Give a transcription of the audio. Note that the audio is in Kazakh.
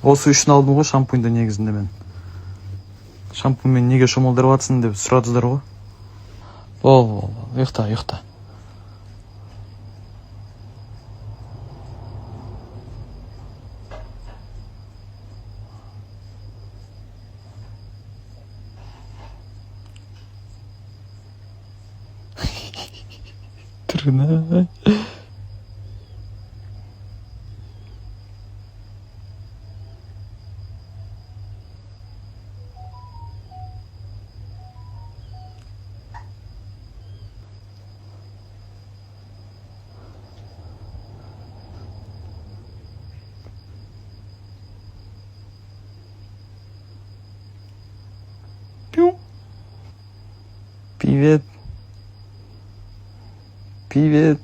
Осы үшін алдым ғой шампуньді негізінде мен. Шампуньмен неге шомылдырып жатсың деп сұрадыңыздар ғой. Бол, ұйықта. Түріне. Привет.